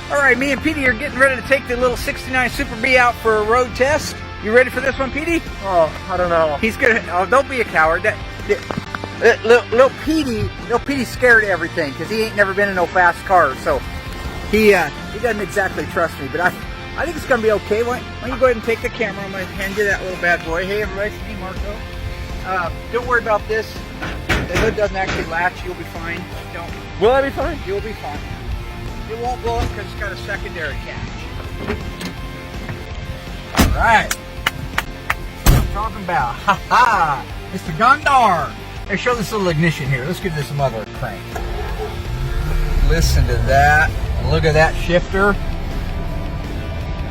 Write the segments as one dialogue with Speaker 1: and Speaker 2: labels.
Speaker 1: All right, me and Petey are getting ready to take the little 69 Super B out for a road test. You ready for this one, Petey?
Speaker 2: Oh, I don't know.
Speaker 1: He's gonna. Oh, don't be a coward. Little Petey's scared of everything because he ain't never been in no fast cars, so he doesn't exactly trust me. But I think it's gonna be okay. Why don't you go ahead and take the camera? I'm gonna hand you that little bad boy. Hey, everybody, it's me, Marco. Don't worry about this. The hood doesn't actually latch. You'll be fine. Don't.
Speaker 2: Will I be fine?
Speaker 1: You'll be fine. It won't blow up because it's got a secondary catch. All right. That's what I'm talking about. Ha ha! Mr. Gondar. Hey, show this little ignition here. Let's give this mother a crank. Listen to that. Look at that shifter.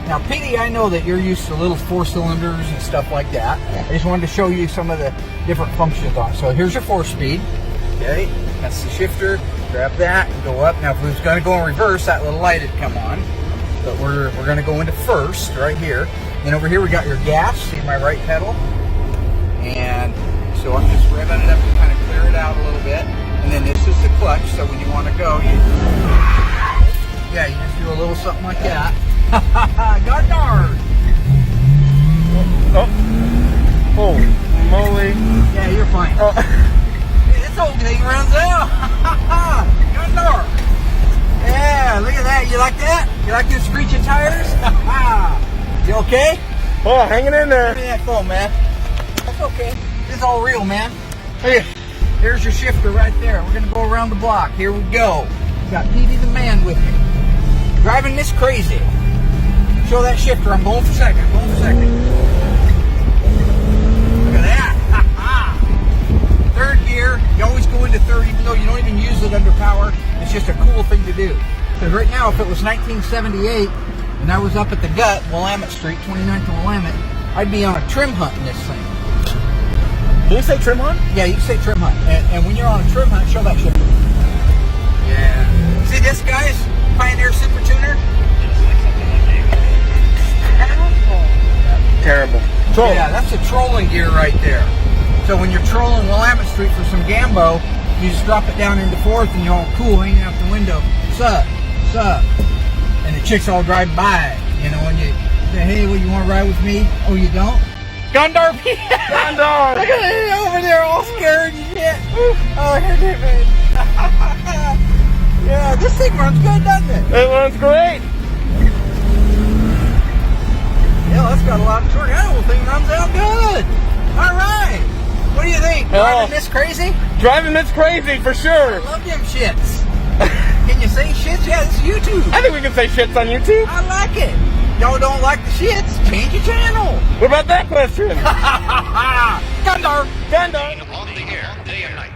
Speaker 1: Now, Petey, I know that you're used to little 4-cylinders and stuff like that. I just wanted to show you some of the different functions on it. So here's your 4-speed. Okay, that's the shifter. Grab that and go up. Now, if we was going to go in reverse, that little light would come on. But we're going to go into first right here. Then over here we got your gas. See my right pedal? And so I'm just revving it up to kind of clear it out a little bit. And then this is the clutch. So when you want to go, you just do a little something like that. God darn!
Speaker 2: Oh, moly.
Speaker 1: Yeah, you're fine.
Speaker 2: Oh.
Speaker 1: This old thing runs out. God darn! Yeah, look at that. You like that? You like them screeching tires? You okay?
Speaker 2: Oh, hanging in there.
Speaker 1: Give me that phone, man. That's okay. This is all real, man. Hey, here's your shifter right there. We're gonna go around the block. Here we go. Got Petey the man with me. Driving this crazy. Show that shifter. I'm going for second. Look at that. Third gear. You always go into third, even though you don't even use it under power. It's just a cool thing to do. Because right now, if it was 1978 and I was up at the gut, Willamette Street, 29th and Willamette, I'd be on a trim hunt in this thing.
Speaker 2: Can you say trim hunt?
Speaker 1: Yeah, you can say trim hunt. And when you're on a trim hunt, show that shifter. Yeah. See this, guys? Pioneer Super Tuner.
Speaker 2: Terrible. Troll.
Speaker 1: Yeah, that's a trolling gear right there. So when you're trolling Willamette Street for some gambo, you just drop it down into fourth and you're all cool hanging out the window. Sup? And the chicks all drive by. You know, when you say, hey, well, you want to ride with me? Oh, you don't? Gondar!
Speaker 2: Gondar!
Speaker 1: Look at it over there all scared and shit. Oh, here they man. Yeah, this thing runs good, doesn't it?
Speaker 2: It runs great.
Speaker 1: Yeah, that's got a lot of torque. That whole thing runs out good. All right. What do you think? Driving this crazy?
Speaker 2: Driving this crazy for sure.
Speaker 1: I love them shits. Can you say shits? Yeah, this is YouTube.
Speaker 2: I think we can say shits on YouTube.
Speaker 1: I like it. Y'all don't like the shits? Change your channel.
Speaker 2: What about that question?
Speaker 1: Gondar.
Speaker 2: Gondar.
Speaker 3: On the air, day and night.